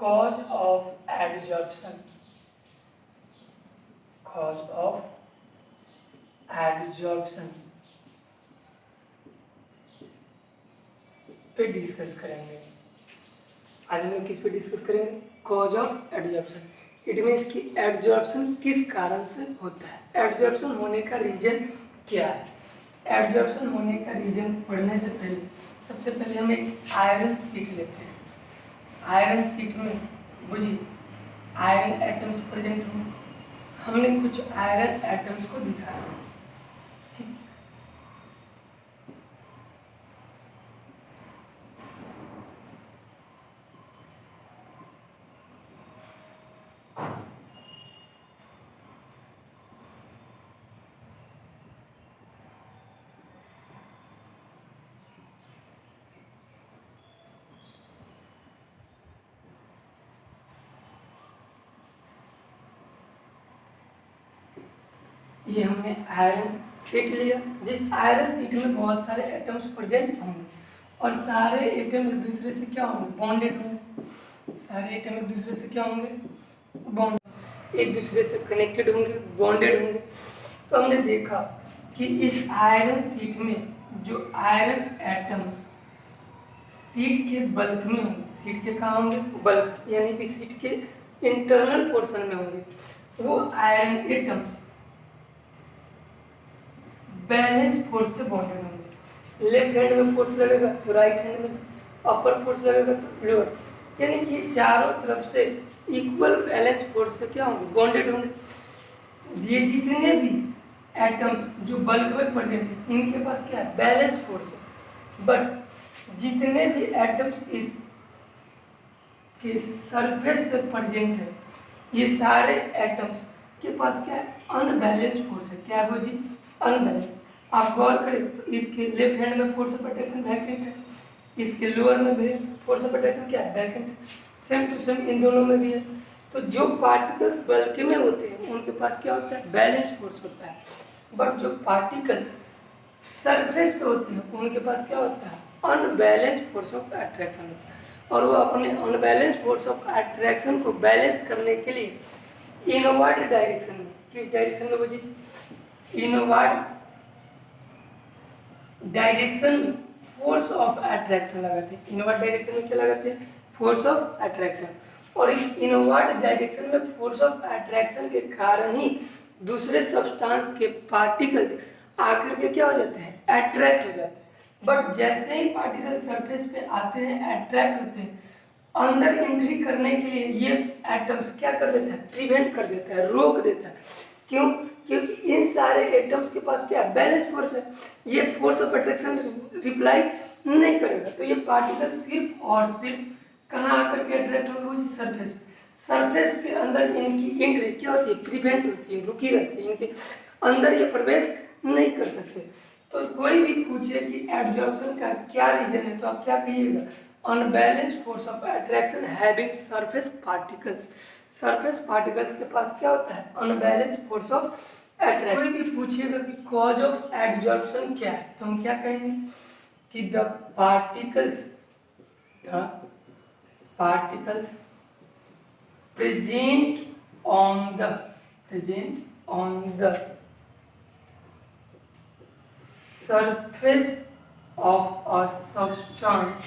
cause of adsorption, cause of adsorption पे discuss करेंगे। आज हम लोग किस पे डिस्कस करेंगे? Cause of adsorption. It means कि एडजॉर्प्शन किस कारण से होता है, एडजॉर्प्शन होने का रीजन क्या है। एडजॉर्प्शन होने का रीजन पढ़ने से पहले सबसे पहले हम एक आयरन सीट लेते हैं। आयरन सीट में बुझिए आयरन एटम्स प्रेजेंट होंगे। हमने कुछ आयरन एटम्स को दिखाया, ठीक। ये हमने आयरन सीट लिया, जिस आयरन सीट में बहुत सारे एटम्स प्रेजेंट होंगे और सारे एटम एक दूसरे से क्या होंगे? बॉन्डेड होंगे। सारे एटम एक दूसरे से क्या होंगे? बॉन्ड, एक दूसरे से कनेक्टेड होंगे, बॉन्डेड होंगे। तो हमने देखा कि इस आयरन सीट में जो आयरन एटम्स सीट के बल्क में होंगे, सीट के कहाँ होंगे? बल्क, यानी कि सीट के इंटरनल पोर्शन में होंगे। वो आयरन एटम्स बैलेंस फोर्स से बॉन्डेड होंगे। लेफ्ट हैंड में फोर्स लगेगा तो राइट हैंड में अपर फोर्स लगेगा तो लोअर, यानी कि ये चारों तरफ से इक्वल बैलेंस फोर्स से क्या होंगे? बॉन्डेड होंगे। ये जितने भी एटम्स जो बल्क में प्रेजेंट है इनके पास क्या है? बैलेंस फोर्स है। बट जितने भी एटम्स इस के सरफेस पे प्रेजेंट है ये सारे एटम्स के पास क्या है? अनबैलेंस फोर्स है। क्या है वो जी? अनबैलेंस। आप गौर करें तो इसके लेफ्ट हैंड में फोर्स ऑफ अट्रैक्शन वैकेंट है, इसके लोअर में भी फोर्स ऑफ अट्रैक्शन क्या है? वैकेंट है। सेम टू सेम इन दोनों में भी है। तो जो पार्टिकल्स बल्क में होते हैं उनके पास क्या होता है? बैलेंस फोर्स होता है। बट जो पार्टिकल्स सरफेस पे होते हैं उनके पास क्या होता है? अनबैलेंस फोर्स ऑफ अट्रैक्शन होता है। और वो अपने अनबैलेंस फोर्स ऑफ अट्रैक्शन को बैलेंस करने के लिए इनवर्ड डायरेक्शन में, किस डायरेक्शन में बुझी? इनवर्ड डायरेक्शन में फोर्स ऑफ अट्रैक्शन लगाते हैं। इनवर्ड डायरेक्शन में क्या लगाते हैं? Force of attraction. और इस इनवर्ड डायरेक्शन में फोर्स ऑफ अट्रैक्शन के कारण ही दूसरे सब्सटेंस के पार्टिकल्स आकर के क्या हो जाते हैं? अट्रैक्ट हो जाते हैं। बट जैसे ही पार्टिकल सरफेस पे आते हैं, अट्रैक्ट होते हैं, अंदर एंट्री करने के लिए ये एटम्स क्या कर देता है? प्रिवेंट कर देता है, रोक देता है। क्यों? क्योंकि इन सारे एटम्स के पास क्या है? बैलेंस फोर्स है। ये फोर्स ऑफ अट्रैक्शन रिप्लाई नहीं करेगा, तो ये पार्टिकल सिर्फ और सिर्फ कहाँ आकर के अट्रैक्ट होंगे? वो सरफेस। सरफेस के अंदर इनकी एंट्री क्या होती है? प्रिवेंट होती है, रुकी रहती है। इनके अंदर ये प्रवेश नहीं कर सकते। तो कोई भी पूछे कि एडजॉर्प्शन का क्या रीजन है तो आप क्या कहिएगा? Unbalance force of attraction having surface particles. Surface particles के पास क्या होता है? Unbalance force of attraction. कोई भी पूछिएगा कि कॉज ऑफ एडजॉर्प्शन क्या है तो हम क्या कहेंगे कि the particles present on the surface of a substance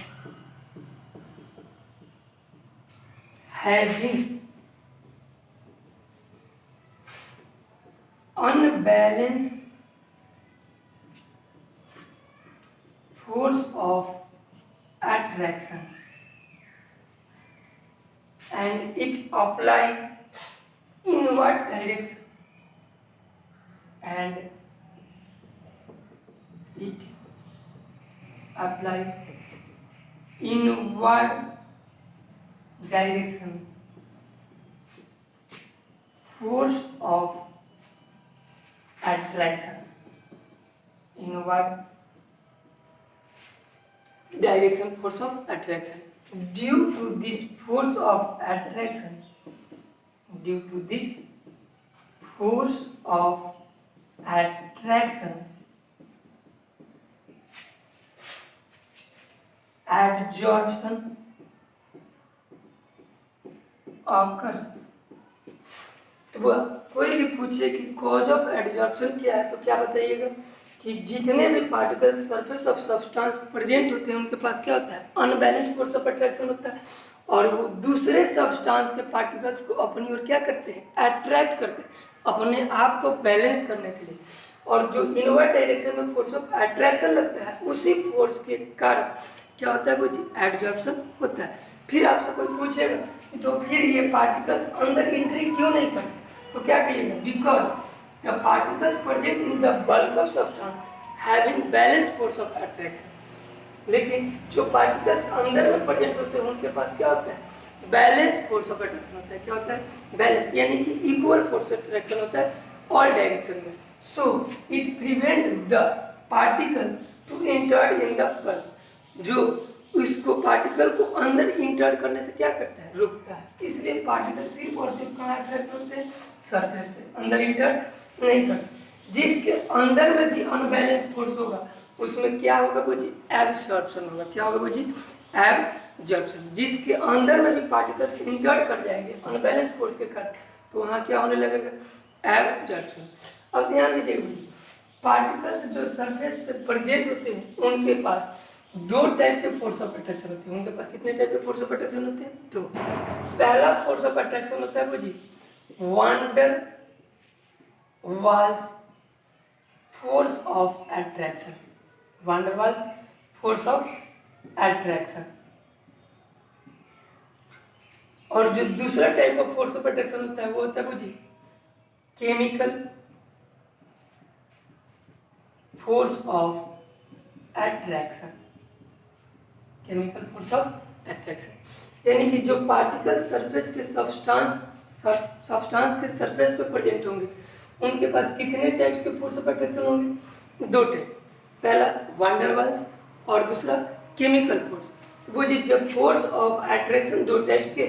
having unbalanced force of attraction and it apply inward direction and it apply inward direction force of attraction, inward direction force of attraction. Due to this force of attraction, due to this force of attraction, adsorption occurs. तो कोई भी पूछे कि cause of adsorption क्या है तो क्या बताइएगा कि जितने भी particles surface of substance present होते हैं उनके पास क्या होता है, अनबैलेंस फोर्स ऑफ अट्रैक्शन होता है, और वो दूसरे सब्सटेंस के पार्टिकल्स को अपनी ओर क्या करते हैं, अट्रैक्ट करते हैं अपने आप को बैलेंस करने के लिए। और जो इनवर्ड डायरेक्शन में फोर्स ऑफ अट्रैक्शन लगता है उसी फोर्स के कारण क्या होता है, वो जी एडजॉर्प्शन होता है। फिर आपसे कोई पूछेगा कि तो फिर ये पार्टिकल्स अंदर एंट्री क्यों नहीं करते, तो क्या कहिएगा, because the particles present in the bulk of substance having balance force of attraction. लेकिन जो पार्टिकल्स अंदर में प्रेजेंट होते हैं उनके पास क्या होता है, बैलेंस फोर्स ऑफ अट्रैक्शन होता है। क्या होता है, बैलेंस, यानी कि इक्वल फोर्स ऑफ अट्रैक्शन होता है ऑल डायरेक्शन में। So it prevent the particles to enter in the bulk, जो उसको पार्टिकल को अंदर इंटर करने से क्या करता है, रुकता है। इसलिए पार्टिकल सिर्फ और सिर्फ कहाँ अट्रैक्ट होते हैं, सरफेस पे, अंदर इंटर नहीं करते। जिसके अंदर में भी अनबैलेंस फोर्स होगा उसमें क्या होगा, वो जी एब्सॉर्प्शन होगा। क्या होगा वो जी, एब्जॉर्प्शन। जिसके अंदर में भी पार्टिकल्स इंटर कर जाएंगे अनबैलेंस फोर्स के कारण तो वहाँ क्या होने लगेगा, एब्जॉर्प्शन। अब ध्यान दीजिएगा, पार्टिकल्स जो सरफेस पे प्रेजेंट होते हैं उनके पास दो टाइप के फोर्स ऑफ अट्रैक्शन होते हैं। उनके पास कितने टाइप के फोर्स ऑफ अट्रैक्शन होते हैं, दो। पहला फोर्स ऑफ अट्रैक्शन होता है वो जी van der Waals force of attraction, van der Waals force of attraction. और जो दूसरा type of force of attraction होता है वो होता है वो जी chemical force of attraction, chemical force of attraction. यानी कि जो पार्टिकल सरफेस के सब्सटेंस के सरफेस पे प्रेजेंट होंगे उनके पास कितने टाइप्स के फोर्स ऑफ अट्रैक्शन होंगे, दो टाइप। पहला वांडर वाल्स और दूसरा केमिकल फोर्स। वो जी जब फोर्स ऑफ अट्रैक्शन दो टाइप्स के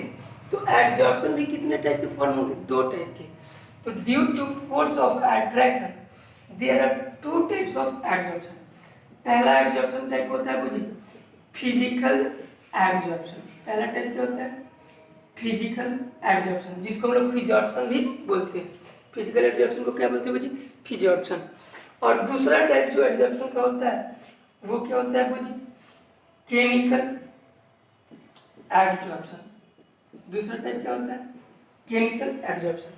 तो एडजॉर्प्शन भी कितने टाइप के फॉर्म होंगे, दो टाइप के। तो due to force of attraction there are two types of adsorption. पहला एडजॉर्प्शन टाइप होता है वो जी फिजिकल एडजॉर्प्शन। पहला टाइप क्या होता है, फिजिकल एडजॉर्प्शन, जिसको हम लोग फिजॉर्प्शन भी बोलते हैं। फिजिकल एडजॉर्प्शन को क्या बोलते हैं वो जी, फिजॉर्प्शन। और दूसरा टाइप जो एडजॉर्प्शन का होता है वो क्या होता है वो जी केमिकल एडजॉर्प्शन। दूसरा टाइप क्या होता है, केमिकल एडजॉर्प्शन।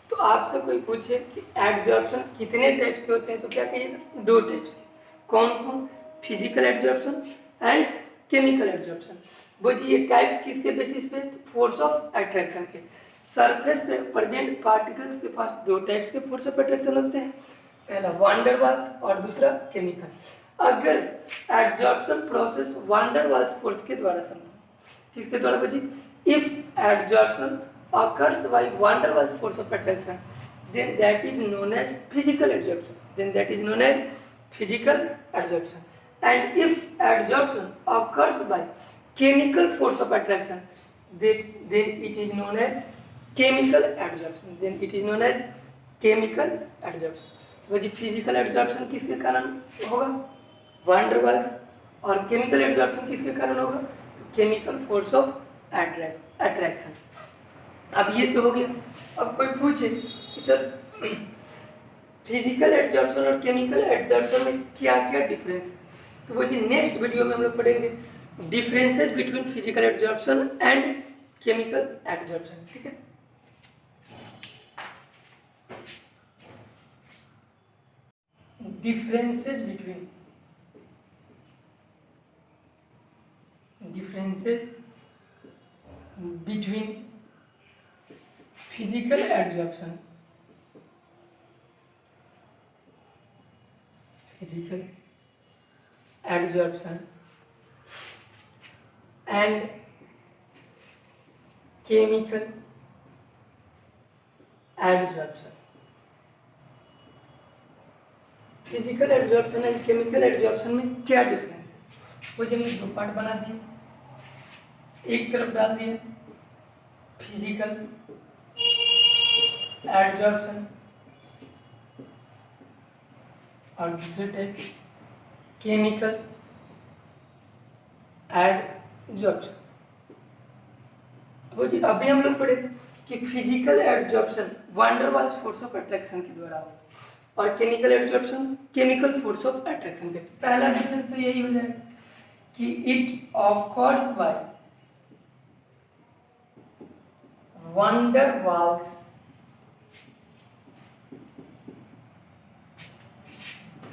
तो आपसे कोई पूछे कि एडजॉर्प्शन कितने टाइप्स के होते हैं तो क्या कहिएगा, दो टाइप्स के। कौन कौन, physical adsorption and chemical adsorption. वो जी ये टाइप्स किसके बेसिस पे, फोर्स ऑफ अट्रैक्शन के। सरफेस पे प्रेजेंट पार्टिकल्स के पास दो टाइप्स के फोर्स ऑफ अट्रैक्शन होते हैं, पहला वांडर वाल्स और दूसरा केमिकल। अगर adsorption process van der Waals force के द्वारा संभव, किसके द्वारा बची, if adsorption occurs by van der Waals force of attraction then that is known as physical adsorption, and if adsorption occurs by chemical force of attraction then it is known as chemical adsorption। तो जी physical adsorption किसके कारण होगा, van der Waals, और chemical adsorption किसके कारण होगा, तो chemical force of attraction. अब ये तो हो गया। अब कोई पूछे कि सर फिजिकल एडजॉर्प्शन और केमिकल एडजॉर्प्शन में क्या क्या डिफरेंस है, तो वो जी नेक्स्ट वीडियो में हम लोग पढ़ेंगे differences between physical adsorption and chemical adsorption. ठीक है, differences between physical adsorption and chemical adsorption. Physical adsorption and chemical adsorption में क्या डिफरेंस है, वो जब दो पार्ट बना दिए, एक तरफ डाल दिए फिजिकल एडजॉर्प्शन और दूसरे टाइप केमिकल एडजॉर्प्शन। वो जी अभी हम लोग पढ़े कि physical adsorption van der Waals force of attraction के द्वारा होगा और chemical adsorption chemical force of attraction के। पहला डिफरेंस तो यही हो जाएगा कि it occurs by van der Waals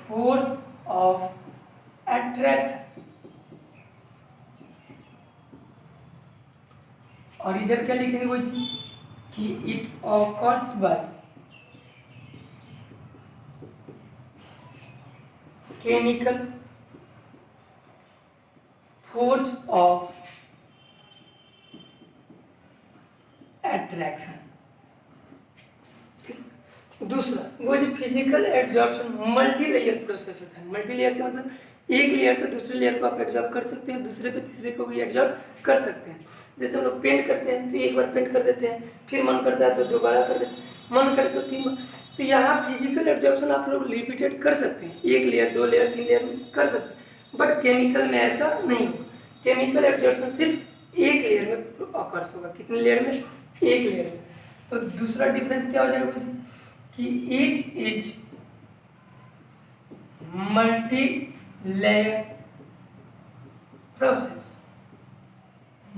force of attraction, और इधर क्या लिखेंगे वो जी कि it occurs by chemical force of attraction. ठीक, दूसरा वो जो physical adsorption multilayer process होता है। मल्टी लेयर का मतलब एक लेयर पे दूसरे लेयर को आप एडजॉर्ब कर सकते हैं, दूसरे पे तीसरे को भी एडजॉर्ब कर सकते हैं। जैसे हम लोग पेंट करते हैं तो एक बार पेंट कर देते हैं, फिर मन करता है तो दोबारा कर देते हैं, मन करे तो 3 बार। तो यहाँ फिजिकल एडजॉर्प्शन आप लोग रिपीटेड कर सकते हैं, 1 लेयर 2 लेयर 3 लेयर कर सकते हैं, बट केमिकल में ऐसा नहीं होगा। केमिकल एडजॉर्प्शन सिर्फ एक लेयर में ऑकर्स होगा। कितने लेयर में? एक लेयर में। तो दूसरा डिफरेंस क्या हो जाएगा मुझे कि it is multi layer process.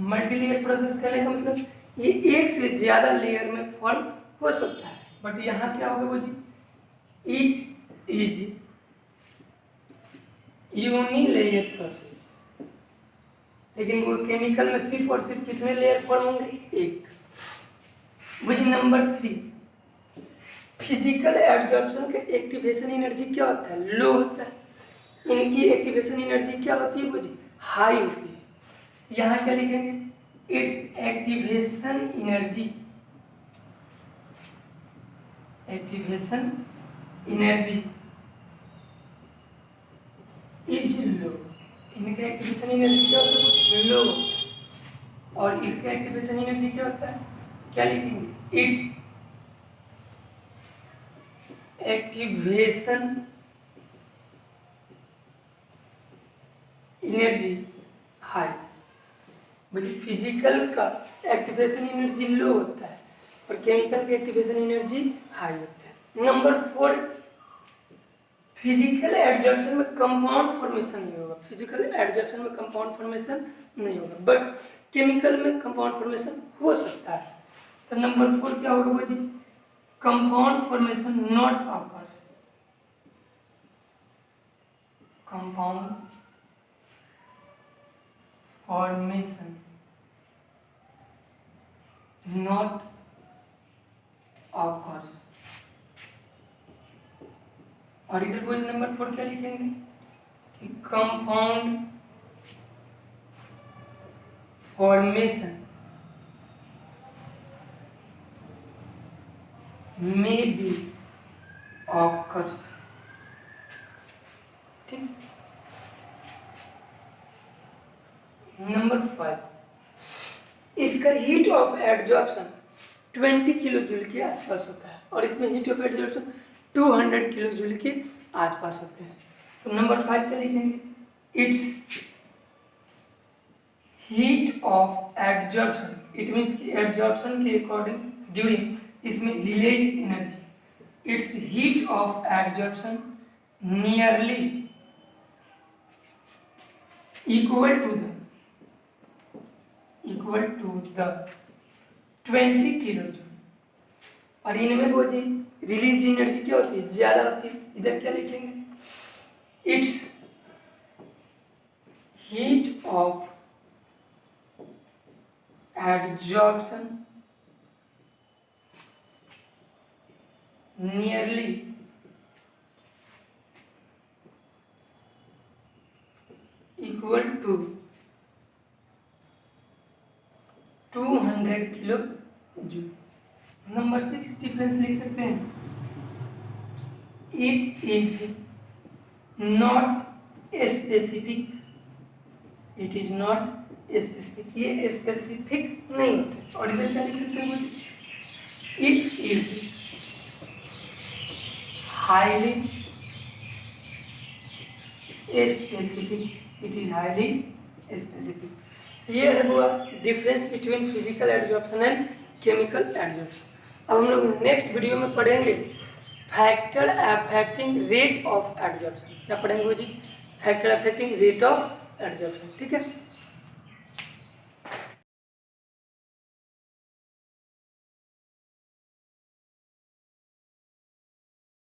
Multi layer process करने का मतलब ये एक से ज्यादा लेयर में फॉर्म हो सकता है, बट यहाँ क्या होगा वो जी इट इज यूनिलेयर प्रोसेस। लेकिन वो केमिकल में सिर्फ और सिर्फ कितने लेयर फॉर्म होंगे? एक। वो जी नंबर 3, फिजिकल एडजॉर्प्शन का एक्टिवेशन एनर्जी क्या होता है? लो होता है। इनकी एक्टिवेशन एनर्जी क्या होती है वो जी? हाई होती है। यहाँ क्या लिखेंगे? It's activation energy is low. इनका एक्टिवेशन एनर्जी क्या होता है? लो। और इसका एक्टिवेशन एनर्जी क्या होता है? क्या लिखेंगे? It's activation energy high. मुझे फिजिकल का एक्टिवेशन एनर्जी लो होता है और केमिकल का एक्टिवेशन एनर्जी हाई होता है। नंबर 4, फिजिकल एडजॉर्प्शन में कंपाउंड फॉर्मेशन नहीं होगा। फिजिकल एडजॉर्प्शन में कंपाउंड फॉर्मेशन नहीं होगा, बट केमिकल में कंपाउंड फॉर्मेशन हो सकता है। तो नंबर 4 क्या होगा वो जी? Compound formation not occurs. Compound formation not occurs. और इधर क्वेश्चन नंबर 4 क्या लिखेंगे कि कंपाउंड फॉर्मेशन में बी ऑकर्स। ठीक। नंबर 5, इसका heat of adsorption 20 kilo joule के आसपास होता है और इसमें heat of adsorption 200 kilo joule के आसपास होते हैं। तो नंबर 5 क्या लिखेंगे? It's heat of adsorption, it means कि एडजॉर्प्शन के अकॉर्डिंग ड्यूरिंग इसमें release energy, it's heat of adsorption nearly equal to the 20 kilo joule. और इनमें वो जी रिलीज एनर्जी क्या होती है? ज्यादा होती है। इधर क्या लिखेंगे? It's heat of adsorption nearly equal to 200 kilo joule. Number 6 difference लिख सकते हैं। It is not specific, it is not specific, ये स्पेसिफिक नहीं होते। और इधर क्या लिख सकते हैं? It is highly specific, it is highly specific. ये है हुआ difference between physical adsorption and chemical adsorption. अब हम लोग नेक्स्ट वीडियो में पढ़ेंगे factor affecting rate of adsorption. क्या पढ़ेंगे जी? Factor affecting rate of adsorption. ठीक है।